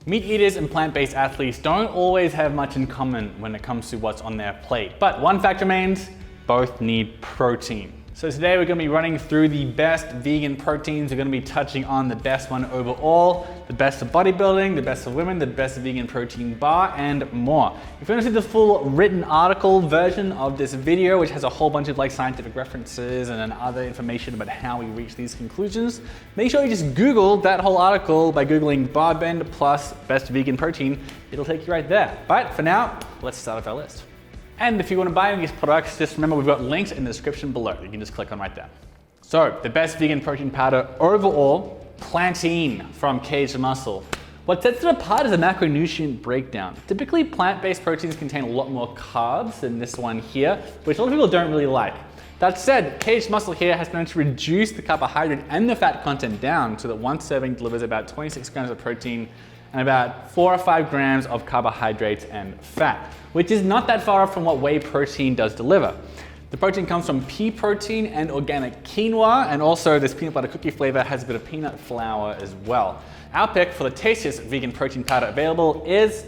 Meat eaters and plant-based athletes don't always have much in common when it comes to what's on their plate. But one fact remains, both need protein. So today we're going to be running through the best vegan proteins. We're going to be touching on the best one overall, the best of bodybuilding, the best of women, the best vegan protein bar, and more. If you want to see the full written article version of this video, which has a whole bunch of scientific references and then other information about how we reach these conclusions, make sure you just Google that whole article by Googling bar bend plus best vegan protein. It'll take you right there. But for now, let's start with our list. And if you want to buy any of these products, just remember we've got links in the description below. You can just click on right there. So the best vegan protein powder overall, Planetin from Kaged Muscle. What sets it apart is the macronutrient breakdown. Typically plant-based proteins contain a lot more carbs than this one here, which a lot of people don't really like. That said, Kaged Muscle here has managed to reduce the carbohydrate and the fat content down so that one serving delivers about 26 grams of protein and about 4 or 5 grams of carbohydrates and fat, which is not that far off from what whey protein does deliver. The protein comes from pea protein and organic quinoa, and also this peanut butter cookie flavor has a bit of peanut flour as well. Our pick for the tastiest vegan protein powder available is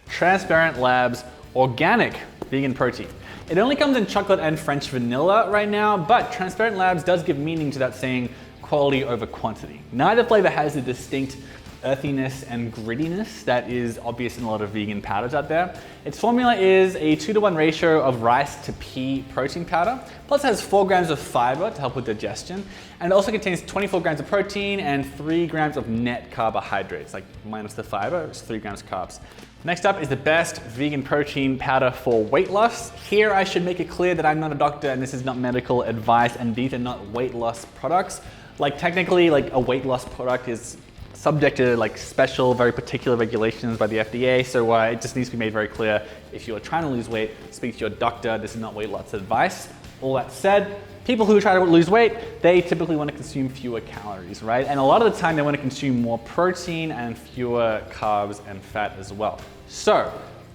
Transparent Labs Organic Vegan Protein. It only comes in chocolate and French vanilla right now, but Transparent Labs does give meaning to that saying quality over quantity. Neither flavor has the distinct earthiness and grittiness that is obvious in a lot of vegan powders out there. Its formula is a 2-to-1 ratio of rice to pea protein powder, plus it has 4 grams of fiber to help with digestion, and it also contains 24 grams of protein and 3 grams of net carbohydrates, minus the fiber, it's 3 grams carbs. Next up is the best vegan protein powder for weight loss. Here I should make it clear that I'm not a doctor and this is not medical advice, and these are not weight loss products. Technically, a weight loss product is subject to special, very particular regulations by the FDA, so it just needs to be made very clear. If you're trying to lose weight, speak to your doctor. This is not weight loss advice. All that said, people who try to lose weight, they typically want to consume fewer calories, right? And a lot of the time they want to consume more protein and fewer carbs and fat as well. So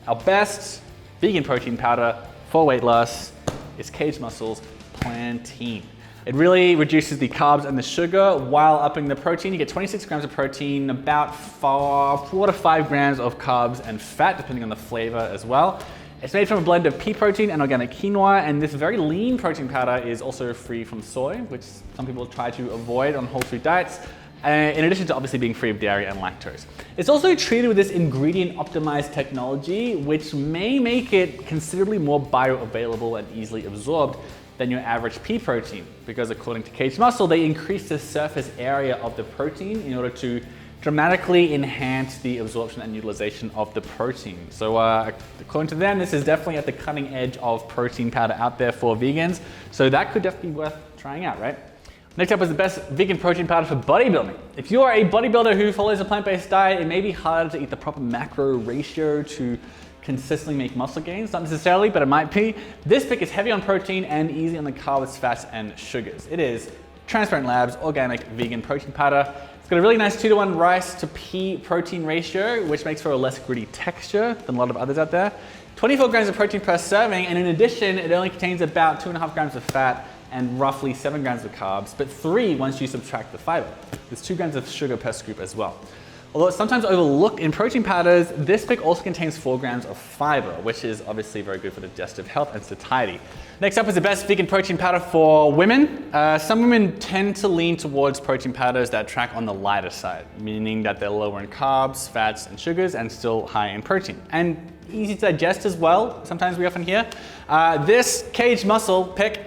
our best vegan protein powder for weight loss is Kaged Muscle's Planetin. It really reduces the carbs and the sugar while upping the protein. You get 26 grams of protein, about 4 to 5 grams of carbs and fat, depending on the flavor as well. It's made from a blend of pea protein and organic quinoa, and this very lean protein powder is also free from soy, which some people try to avoid on whole food diets, in addition to obviously being free of dairy and lactose. It's also treated with this ingredient optimized technology, which may make it considerably more bioavailable and easily absorbed than your average pea protein, because according to Kaged Muscle, they increase the surface area of the protein in order to dramatically enhance the absorption and utilization of the protein. So according to them, this is definitely at the cutting edge of protein powder out there for vegans. So that could definitely be worth trying out, right? Next up is the best vegan protein powder for bodybuilding. If you are a bodybuilder who follows a plant-based diet, it may be harder to eat the proper macro ratio to consistently make muscle gains, not necessarily, but it might be. This pick is heavy on protein and easy on the carbs, fats, and sugars. It is Transparent Labs Organic Vegan Protein Powder. It's got a really nice 2-to-1 rice to pea protein ratio, which makes for a less gritty texture than a lot of others out there. 24 grams of protein per serving, and in addition, it only contains about 2.5 grams of fat and roughly 7 grams of carbs, but 3 once you subtract the fiber. There's 2 grams of sugar per scoop as well. Although it's sometimes overlooked in protein powders, this pick also contains 4 grams of fiber, which is obviously very good for digestive health and satiety. Next up is the best vegan protein powder for women. Some women tend to lean towards protein powders that track on the lighter side, meaning that they're lower in carbs, fats, and sugars, and still high in protein. And easy to digest as well, sometimes we often hear. This Kaged Muscle pick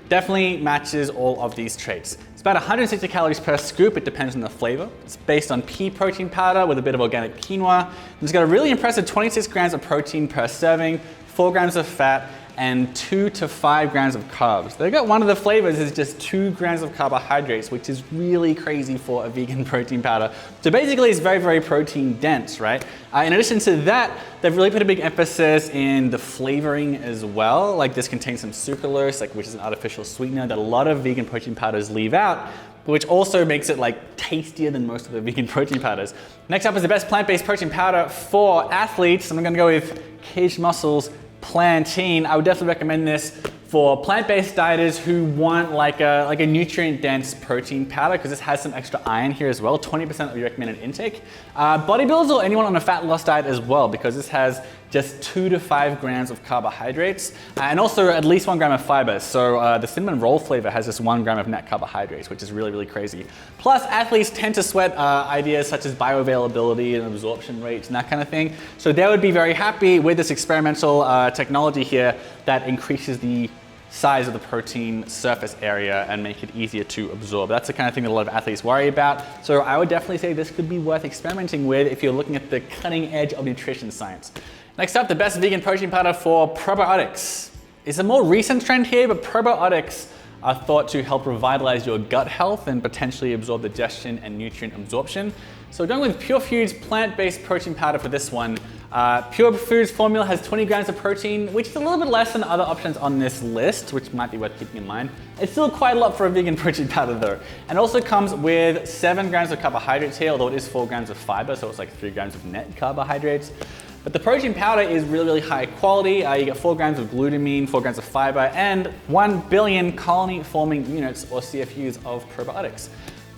definitely matches all of these traits. It's about 160 calories per scoop. It depends on the flavor. It's based on pea protein powder with a bit of organic quinoa. It's got a really impressive 26 grams of protein per serving, 4 grams of fat, and 2 to 5 grams of carbs. They got one of the flavors is just 2 grams of carbohydrates, which is really crazy for a vegan protein powder. So basically it's very, very protein dense, right? In addition to that, they've really put a big emphasis in the flavoring as well. This contains some sucralose, which is an artificial sweetener that a lot of vegan protein powders leave out, which also makes it tastier than most of the vegan protein powders. Next up is the best plant-based protein powder for athletes. I'm gonna go with Kaged Muscle's Planetin. I would definitely recommend this For plant-based dieters who want like a nutrient-dense protein powder, because this has some extra iron here as well, 20% of your recommended intake. Bodybuilders or anyone on a fat loss diet as well, because this has just 2 to 5 grams of carbohydrates and also at least 1 gram of fiber. So the cinnamon roll flavor has just 1 gram of net carbohydrates, which is really, really crazy. Plus, athletes tend to sweat ideas such as bioavailability and absorption rates and that kind of thing. So they would be very happy with this experimental technology here that increases the size of the protein surface area and make it easier to absorb. That's the kind of thing that a lot of athletes worry about. So I would definitely say this could be worth experimenting with if you're looking at the cutting edge of nutrition science. Next up, the best vegan protein powder for probiotics. It's a more recent trend here, but probiotics are thought to help revitalize your gut health and potentially absorb digestion and nutrient absorption. So going with Pure Foods plant-based protein powder for this one. Pure Foods formula has 20 grams of protein, which is a little bit less than other options on this list, which might be worth keeping in mind. It's still quite a lot for a vegan protein powder though. And also comes with 7 grams of carbohydrates here, although it is 4 grams of fiber, so it's like 3 grams of net carbohydrates. But the protein powder is really, really high quality. You get 4 grams of glutamine, 4 grams of fiber, and 1 billion colony-forming units, or CFUs, of probiotics.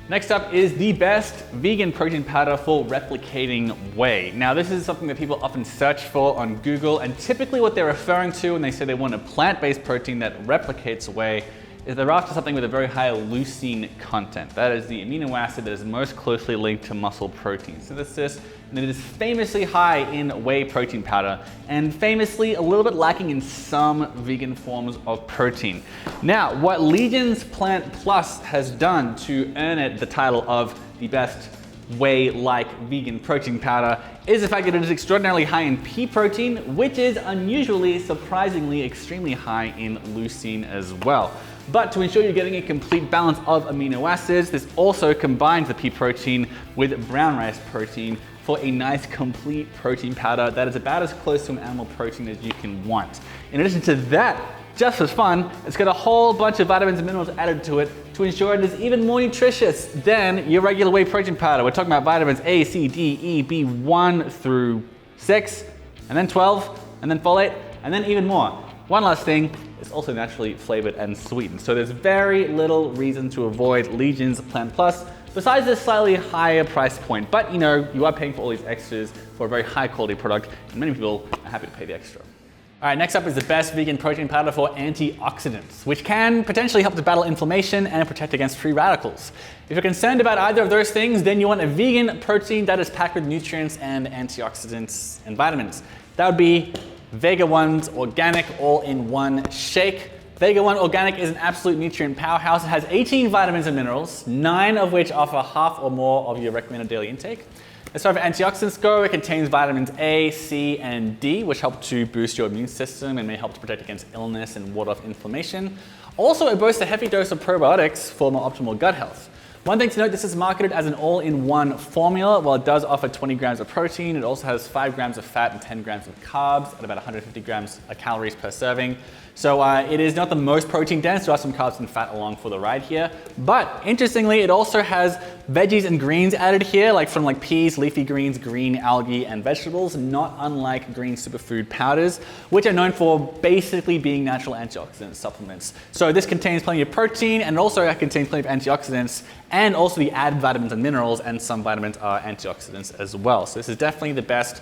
Next up is the best vegan protein powder for replicating whey. Now, this is something that people often search for on Google, and typically what they're referring to when they say they want a plant-based protein that replicates whey is they're after something with a very high leucine content. That is the amino acid that is most closely linked to muscle protein synthesis, and it is famously high in whey protein powder, and famously a little bit lacking in some vegan forms of protein. Now, what Legion's Plant Plus has done to earn it the title of the best whey-like vegan protein powder is the fact that it is extraordinarily high in pea protein, which is unusually, surprisingly, extremely high in leucine as well. But to ensure you're getting a complete balance of amino acids, this also combines the pea protein with brown rice protein for a nice complete protein powder that is about as close to an animal protein as you can want. In addition to that, just for fun, it's got a whole bunch of vitamins and minerals added to it to ensure it is even more nutritious than your regular whey protein powder. We're talking about vitamins A, C, D, E, B1 through 6, and then 12, and then folate, and then even more. One last thing, it's also naturally flavored and sweetened. So there's very little reason to avoid Legion's Plant Plus, besides this slightly higher price point. But you know, you are paying for all these extras for a very high quality product, and many people are happy to pay the extra. All right, next up is the best vegan protein powder for antioxidants, which can potentially help to battle inflammation and protect against free radicals. If you're concerned about either of those things, then you want a vegan protein that is packed with nutrients and antioxidants and vitamins. That would be Vega 1's Organic All-in-One Shake. Vega 1 Organic is an absolute nutrient powerhouse. It has 18 vitamins and minerals, 9 of which offer half or more of your recommended daily intake. As far as antioxidants go, it contains vitamins A, C, and D, which help to boost your immune system and may help to protect against illness and ward off inflammation. Also, it boasts a heavy dose of probiotics for more optimal gut health. One thing to note, this is marketed as an all-in-one formula. While it does offer 20 grams of protein, it also has 5 grams of fat and 10 grams of carbs at about 150 grams of calories per serving. So it is not the most protein dense. There are some carbs and fat along for the ride here. But interestingly, it also has veggies and greens added here, like from like peas, leafy greens, green algae, and vegetables, not unlike green superfood powders, which are known for basically being natural antioxidant supplements. So this contains plenty of protein, and also it contains plenty of antioxidants, and also the added vitamins and minerals, and some vitamins are antioxidants as well. So this is definitely the best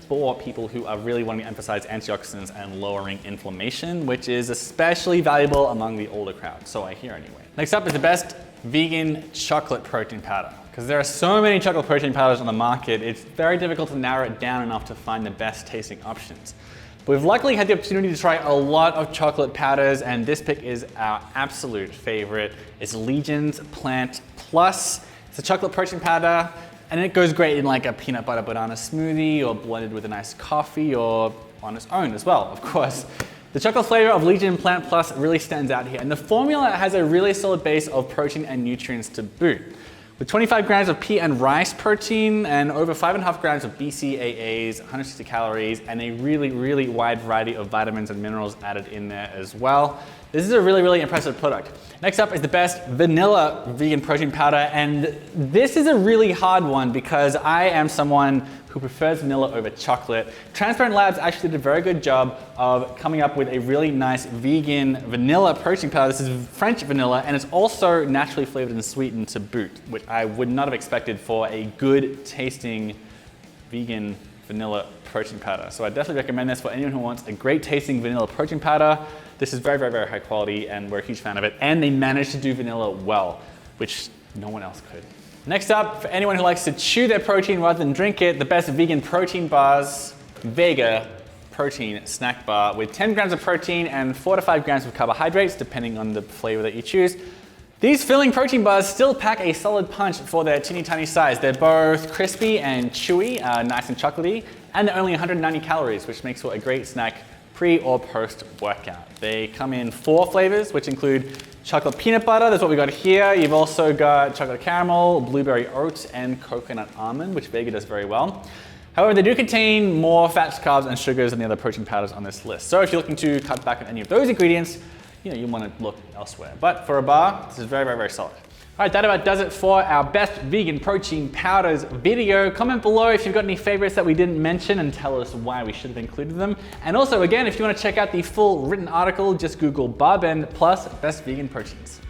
for people who are really wanting to emphasize antioxidants and lowering inflammation, which is especially valuable among the older crowd, so I hear anyway. Next up is the best vegan chocolate protein powder. Because there are so many chocolate protein powders on the market, it's very difficult to narrow it down enough to find the best tasting options. But we've luckily had the opportunity to try a lot of chocolate powders, and this pick is our absolute favorite. It's Legion's Plant Plus. It's a chocolate protein powder, and it goes great in like a peanut butter banana smoothie, or blended with a nice coffee, or on its own as well, of course. The chocolate flavor of Legion Plant Plus really stands out here, and the formula has a really solid base of protein and nutrients to boot. With 25 grams of pea and rice protein, and over 5.5 grams of BCAAs, 160 calories, and a really, really wide variety of vitamins and minerals added in there as well. This is a really, really impressive product. Next up is the best vanilla vegan protein powder, and this is a really hard one because I am someone who prefers vanilla over chocolate. Transparent Labs actually did a very good job of coming up with a really nice vegan vanilla protein powder. This is French vanilla, and it's also naturally flavored and sweetened to boot, which I would not have expected for a good tasting vegan vanilla protein powder. So I definitely recommend this for anyone who wants a great tasting vanilla protein powder. This is very, very, very high quality, and we're a huge fan of it. And they managed to do vanilla well, which no one else could. Next up, for anyone who likes to chew their protein rather than drink it, the best vegan protein bars, Vega protein snack bar with 10 grams of protein and 4 to 5 grams of carbohydrates, depending on the flavor that you choose. These filling protein bars still pack a solid punch for their teeny tiny size. They're both crispy and chewy, nice and chocolatey, and they're only 190 calories, which makes for a great snack pre or post workout. They come in 4 flavors, which include chocolate peanut butter, that's what we got here. You've also got chocolate caramel, blueberry oat, and coconut almond, which Vega does very well. However, they do contain more fats, carbs, and sugars than the other protein powders on this list. So if you're looking to cut back on any of those ingredients, you want to look elsewhere. But for a bar, this is very, very, very solid. All right, that about does it for our best vegan protein powders video. Comment below if you've got any favorites that we didn't mention and tell us why we should have included them. And also, again, if you want to check out the full written article, just Google Barbend plus best vegan proteins.